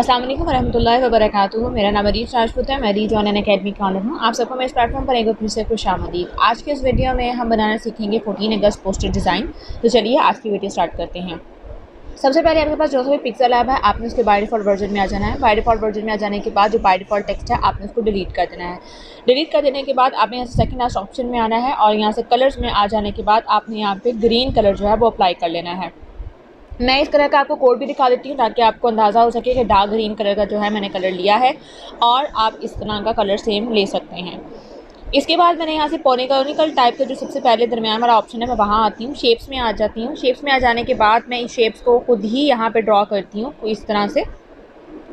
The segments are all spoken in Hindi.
अस्सलाम वालेकुम वरहमतुल्लाहि वबरकातुहू। मेरा नाम अरीज राजपूत है। मैं रीज ऑनलाइन अकेडमी का ऑनर हूँ। आप सबको मैं इस प्लेटफॉर्म पर एक बार फिर से खुशामदीद। आज के इस वीडियो में हम बनाना सीखेंगे 14 अगस्त पोस्टर डिज़ाइन। तो चलिए आज की वीडियो स्टार्ट करते हैं। सबसे पहले आपके पास जो भी पिक्सल ऐप है आपने उसके बाय डिफ़ॉल्ट वर्जन में आ जाना है। बाय डिफ़ॉल्ट वर्जन में आ जाने के बाद जो बाय डिफ़ॉल्ट टेक्स्ट है आपने उसको डिलीट कर देना है। डिलीट कर देने के बाद आपने यहाँ से सेकंड लास्ट ऑप्शन में आना है और यहाँ से कलर्स में आ जाने के बाद आपने यहाँ पे ग्रीन कलर जो है वो अप्लाई कर लेना है। मैं इस कलर का आपको कोड भी दिखा देती हूँ ताकि आपको अंदाज़ा हो सके कि डार्क ग्रीन कलर का जो है मैंने कलर लिया है और आप इस तरह का कलर सेम ले सकते हैं। इसके बाद मैंने यहाँ से पॉलीगोनिकल टाइप का जो सबसे पहले दरमियान वाला ऑप्शन है मैं वहाँ आती हूँ, शेप्स में आ जाती हूँ। शेप्स में आ जाने के बाद मैं इस शेप्स को खुद ही यहाँ पे ड्रॉ करती हूँ इस तरह से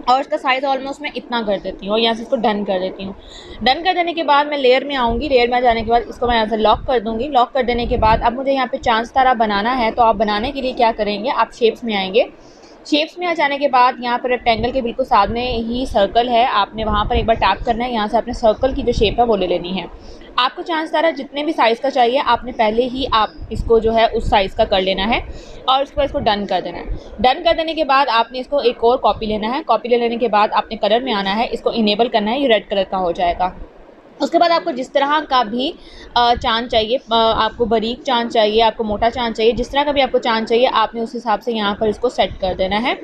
और इसका साइज़ ऑलमोस्ट मैं इतना कर देती हूँ और यहाँ से इसको डन कर देती हूँ। डन कर देने के बाद मैं लेयर में आऊँगी। लेयर में आ जाने के बाद इसको मैं यहाँ से लॉक कर दूँगी। लॉक कर देने के बाद अब मुझे यहाँ पे चांद तारा बनाना है, तो आप बनाने के लिए क्या करेंगे, आप शेप्स में आएंगे। शेप्स में आ जाने के बाद यहाँ पर रेक्टेंगल के बिल्कुल सामने ही सर्कल है, आपने वहाँ पर एक बार टैप करना है। यहाँ से आपने सर्कल की जो शेप है वो ले लेनी है। आपको चांद तारा जितने भी साइज़ का चाहिए आपने पहले ही आप इसको जो है उस साइज़ का कर लेना है और उसके बाद इसको डन कर देना है। डन कर देने के बाद आपने इसको एक और कॉपी लेना है। कॉपी ले लेने के बाद आपने कलर में आना है, इसको इनेबल करना है, ये रेड कलर का हो जाएगा। उसके बाद आपको जिस तरह का भी चाँद चाहिए, आपको बारीक चाँद चाहिए, आपको मोटा चाँद चाहिए, जिस तरह का भी आपको चाँद चाहिए आपने उस हिसाब से यहाँ पर इसको सेट कर देना है।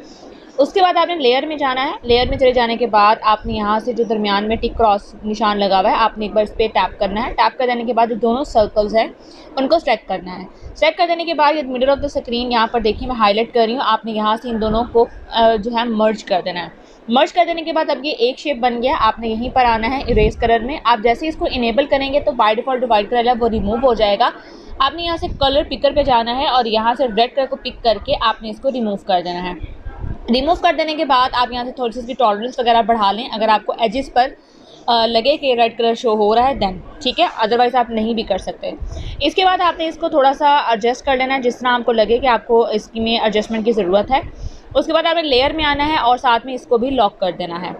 उसके बाद आपने लेयर में जाना है। लेयर में चले जाने के बाद आपने यहाँ से जो दरमियान में टिक क्रॉस निशान लगा हुआ है आपने एक बार इस पर टैप करना है। टैप कर देने के बाद जो दोनों सर्कल्स हैं उनको सेलेक्ट करना है। सेलेक्ट कर देने के बाद ये मिडल ऑफ द स्क्रीन यहाँ पर देखिए मैं हाईलाइट कर रही हूँ, आपने यहाँ से इन दोनों को जो है मर्ज कर देना है। मर्ज कर देने के बाद अब ये एक शेप बन गया। आपने यहीं पर आना है इरेज कलर में। आप जैसे इसको इनेबल करेंगे तो बाय डिफ़ॉल्ट जो वाइट कलर है वो रिमूव हो जाएगा। आपने यहाँ से कलर पिकर पे जाना है और यहाँ से रेड कलर को पिक करके आपने इसको रिमूव कर देना है। रिमूव कर देने के बाद आप यहाँ से थोड़ी सी इसकी टॉलरेंस वगैरह बढ़ा लें। अगर आपको एजेस पर लगे कि रेड कलर शो हो रहा है देन ठीक है, अदरवाइज़ आप नहीं भी कर सकते। इसके बाद आपने इसको थोड़ा सा एडजस्ट कर लेना है जिस तरह आपको लगे कि आपको इसकी में एडजस्टमेंट की ज़रूरत है। उसके बाद आपने लेयर में आना है और साथ में इसको भी लॉक कर देना है।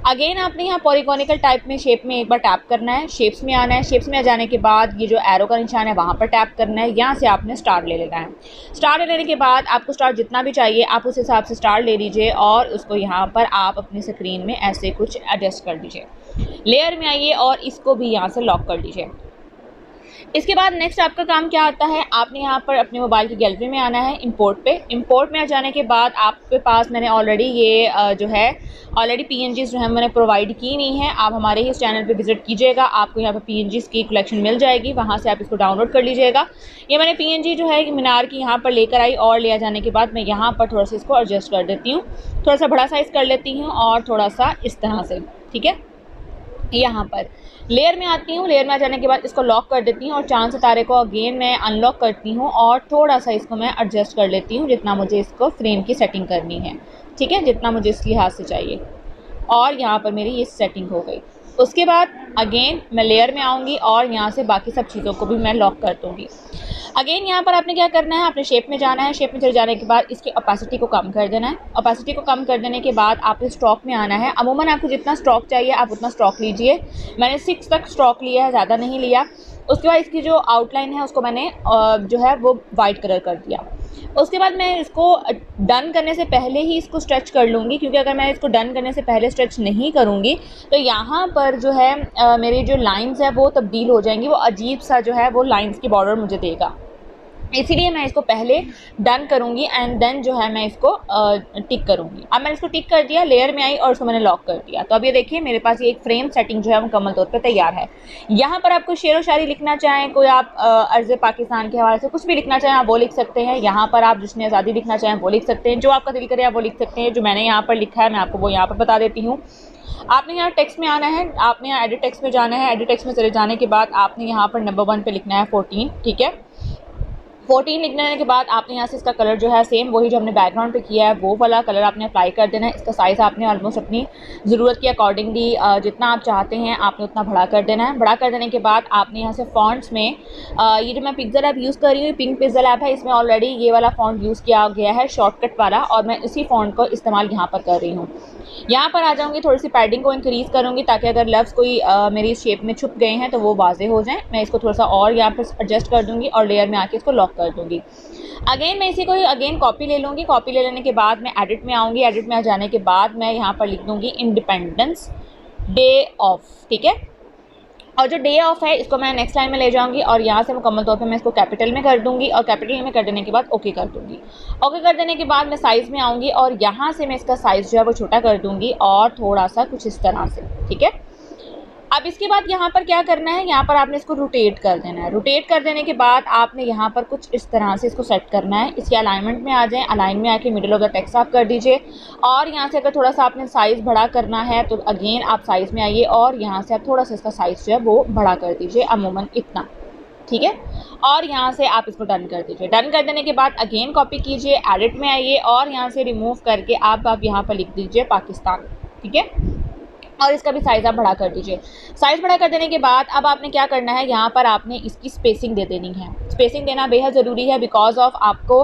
अगेन आपने यहाँ पॉलीगोनिकल टाइप में शेप में एक बार टैप करना है। शेप्स में आना है। शेप्स में आ जाने के बाद ये जो एरो का निशान है वहाँ पर टैप करना है। यहाँ से आपने स्टार ले लेना है। स्टार ले लेने के बाद आपको स्टार जितना भी चाहिए आप उस हिसाब से स्टार ले लीजिए और उसको यहाँ पर आप अपनी स्क्रीन में ऐसे कुछ एडजस्ट कर दीजिए। लेयर में आइए और इसको भी यहाँ से लॉक कर लीजिए। इसके बाद नेक्स्ट आपका काम क्या आता है, आपने यहाँ पर अपने मोबाइल की गैलरी में आना है, इंपोर्ट पे। इंपोर्ट में आ जाने के बाद आपके पास मैंने ऑलरेडी ये जो है ऑलरेडी पीएनजीज़ जो है मैंने प्रोवाइड की हुई हैं। आप हमारे ही इस चैनल पे विजिट कीजिएगा, आपको यहाँ पे पीएनजीज़ की कलेक्शन मिल जाएगी, वहाँ से आप इसको डाउनलोड कर लीजिएगा। ये मैंने पीएनजी जो है मीनार की यहाँ पर लेकर आई और ले आ जाने के बाद मैं यहाँ पर थोड़ा सा इसको एडजस्ट कर देती हूँ, थोड़ा सा बड़ा साइज़ कर लेती हूँ और थोड़ा सा इस तरह से, ठीक है। यहाँ पर लेयर में आती हूँ। लेयर में आ जाने के बाद इसको लॉक कर देती हूँ और चांद सितारे को अगेन मैं अनलॉक करती हूँ और थोड़ा सा इसको मैं एडजस्ट कर लेती हूँ जितना मुझे इसको फ्रेम की सेटिंग करनी है, ठीक है, जितना मुझे इस लिहाज से चाहिए। और यहाँ पर मेरी ये सेटिंग हो गई। उसके बाद अगेन मैं लेयर में आऊँगी और यहाँ से बाकी सब चीज़ों को भी मैं लॉक कर दूँगी। अगेन यहाँ पर आपने क्या करना है, आपने शेप में जाना है। शेप में चले जाने के बाद इसकी ओपेसिटी को कम कर देना है। ओपेसिटी को कम कर देने के बाद आपने स्ट्रोक में आना है। अमूमन आपको जितना स्ट्रोक चाहिए आप उतना स्ट्रोक लीजिए। मैंने 6 तक स्ट्रोक लिया है, ज़्यादा नहीं लिया। उसके बाद इसकी जो आउटलाइन है उसको मैंने जो है वो वाइट कलर कर दिया। उसके बाद मैं इसको डन करने से पहले ही इसको स्ट्रेच कर लूँगी, क्योंकि अगर मैं इसको डन करने से पहले स्ट्रेच नहीं करूँगी तो यहाँ पर जो है मेरी जो लाइंस है वो तब्दील हो जाएंगी, वो अजीब सा जो है वो लाइंस की बॉर्डर मुझे देगा। इसीलिए मैं इसको पहले डन करूँगी एंड देन जो है मैं इसको टिक करूँगी। अब मैंने इसको टिक कर दिया, लेयर में आई और इसको मैंने लॉक कर दिया। तो अब ये देखिए मेरे पास ये एक फ्रेम सेटिंग जो है मुकम्मल तौर पे तैयार है। यहाँ पर आपको शेर व शायरी लिखना चाहें, कोई आप अर्ज़ पाकिस्तान के हवाले से कुछ भी लिखना चाहें आप वो लिख सकते हैं। यहाँ पर आप जिसने आज़ादी लिखना चाहें वो लिख सकते हैं, जो आपका दिल करे आप वो लिख सकते हैं। जो मैंने यहाँ पर लिखा है मैं आपको वो यहाँ पर बता देती हूँ। आपने यहाँ टेक्स्ट में आना है, आपने यहाँ एडिट टेक्स्ट में जाना है। एडिट टेक्स्ट में चले जाने के बाद आपने यहाँ पर नंबर 1 पे लिखना है 14, ठीक है। 14 लिखने के बाद आपने यहाँ से इसका कलर जो है सेम वही जो हमने बैकग्राउंड पे किया है वो वाला कलर आपने अप्लाई कर देना है। इसका साइज़ आपने ऑलमोस्ट अपनी ज़रूरत के अकॉर्डिंगली जितना आप चाहते हैं आपने उतना बड़ा कर देना है। बड़ा कर देने के बाद आपने यहाँ से फॉन्ट्स में ये जो मैं पिक्सल ऐप यूज़ कर रही हूँ, पिंक पिक्सल ऐप है, इसमें ऑलरेडी ये वाला फ़ॉन्ट यूज़ किया गया है शॉर्टकट वाला, और मैं इसी फ़ॉन्ट को इस्तेमाल यहाँ पर कर रही हूँ। यहाँ पर आ जाऊँगी, थोड़ी सी पैडिंग को इंक्रीज़ करूँगी ताकि अगर लफ्ज़ कोई मेरी इस शेप में छुप गए हैं तो वो वाज़े हो जाएँ। मैं इसको थोड़ा सा और यहाँ पर एडजस्ट कर दूँगी और लेयर में आके इसको लॉक कर दूँगी। अगेन मैं इसी को अगेन कॉपी ले लूँगी। कॉपी ले लेने के बाद मैं एडिट में आऊँगी। एडिट में आ जाने के बाद मैं यहाँ पर लिख दूँगी इंडिपेंडेंस डे ऑफ, ठीक है। और जो डे ऑफ है इसको मैं नेक्स्ट लाइन में ले जाऊंगी और यहाँ से मुकम्मल तौर पे मैं इसको कैपिटल में कर दूंगी और कैपिटल में कर देने के बाद ओके कर दूंगी। ओके कर देने के बाद मैं साइज़ में आऊँगी और यहाँ से मैं इसका साइज़ जो है वो छोटा कर दूंगी और थोड़ा सा कुछ इस तरह से, ठीक है। अब इसके बाद यहाँ पर क्या करना है, यहाँ पर आपने इसको रोटेट कर देना है। रोटेट कर देने के बाद आपने यहाँ पर कुछ इस तरह से इसको सेट करना है। इसके अलाइनमेंट में आ जाएं, अलाइन में आके मिडिल ऑफ द टेक्स्ट आप कर दीजिए और यहाँ से अगर थोड़ा सा आपने साइज़ बड़ा करना है तो अगेन आप साइज़ में आइए और यहाँ से आप थोड़ा सा इसका साइज़ जो है वो बड़ा कर दीजिए, अमूमन इतना, ठीक है। और यहाँ से आप इसको डन कर दीजिए। डन कर देने के बाद अगेन कॉपी कीजिए, एडिट में आइए और यहाँ से रिमूव करके आप यहाँ पर लिख दीजिए पाकिस्तान, ठीक है। और इसका भी साइज़ आप बड़ा कर दीजिए। साइज़ बड़ा कर देने के बाद अब आपने क्या करना है, यहाँ पर आपने इसकी स्पेसिंग दे देनी है। स्पेसिंग देना बेहद ज़रूरी है बिकॉज ऑफ आपको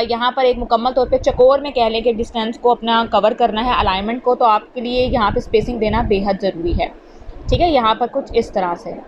यहाँ पर एक मुकम्मल तौर पे चकोर में कह लें कि डिस्टेंस को अपना कवर करना है, अलाइनमेंट को, तो आपके लिए यहाँ पे स्पेसिंग देना बेहद ज़रूरी है, ठीक है। यहाँ पर कुछ इस तरह से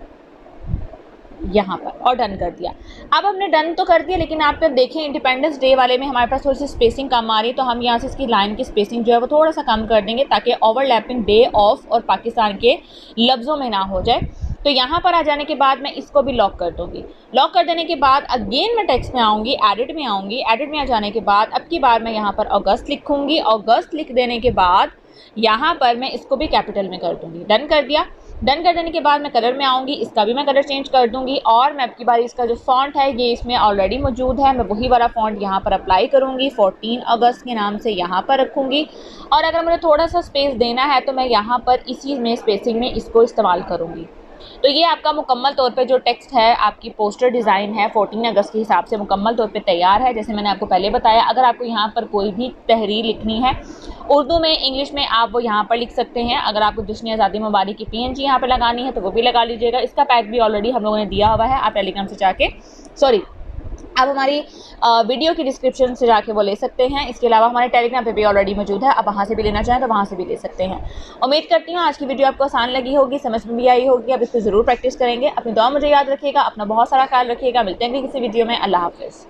यहाँ पर और डन कर दिया। अब हमने डन तो कर दिया लेकिन आप देखें इंडिपेंडेंस डे वाले में हमारे पास थोड़ी सी स्पेसिंग कम आ रही है, तो हम यहाँ से इसकी लाइन की स्पेसिंग जो है वो थोड़ा सा कम कर देंगे ताकि ओवरलैपिंग डे ऑफ और पाकिस्तान के लफ्ज़ों में ना हो जाए। तो यहाँ पर आ जाने के बाद मैं इसको भी लॉक कर दूँगी। लॉक कर देने के बाद अगेन मैं टेक्स्ट में आऊँगी, एडिट में आऊँगी। एडिट में आ जाने के बाद अब की बार मैं यहाँ पर अगस्त लिखूँगी। अगस्त लिख देने के बाद यहाँ पर मैं इसको भी कैपिटल में कर दूँगी। डन कर दिया। डन कर देने के बाद मैं कलर में आऊँगी, इसका भी मैं कलर चेंज कर दूँगी और मैं अब की बार इसका जो फ़ॉन्ट है ये इसमें ऑलरेडी मौजूद है, मैं वही वाला फ़ॉन्ट यहाँ पर अप्लाई करूँगी। 14 अगस्त के नाम से यहाँ पर रखूँगी और अगर मुझे थोड़ा सा स्पेस देना है तो मैं यहाँ पर इसी में स्पेसिंग में इसको इस्तेमाल करूँगी। तो ये आपका मुकम्मल तौर पे जो टेक्स्ट है, आपकी पोस्टर डिज़ाइन है 14 अगस्त के हिसाब से मुकम्मल तौर पे तैयार है। जैसे मैंने आपको पहले बताया, अगर आपको यहाँ पर कोई भी तहरीर लिखनी है उर्दू में, इंग्लिश में, आप वो यहाँ पर लिख सकते हैं। अगर आपको जश्न आज़ादी मुबारक की PNG यहाँ पर लगानी है तो वो भी लगा लीजिएगा। इसका पैक भी ऑलरेडी हम लोगों ने दिया हुआ है, आप टेलीग्राम से जाके आप हमारी वीडियो की डिस्क्रिप्शन से जाके वो ले सकते हैं। इसके अलावा हमारे टेलीग्राम पे भी ऑलरेडी मौजूद है, आप वहाँ से भी लेना चाहें तो वहाँ से भी ले सकते हैं। उम्मीद करती हूँ आज की वीडियो आपको आसान लगी होगी, समझ में भी आई होगी। अब इसको ज़रूर प्रैक्टिस करेंगे। अपनी दुआ मुझे याद रखिएगा, अपना बहुत सारा ख्याल रखिएगा। मिलते हैं किसी वीडियो में। अल्लाह हाफ़िज़।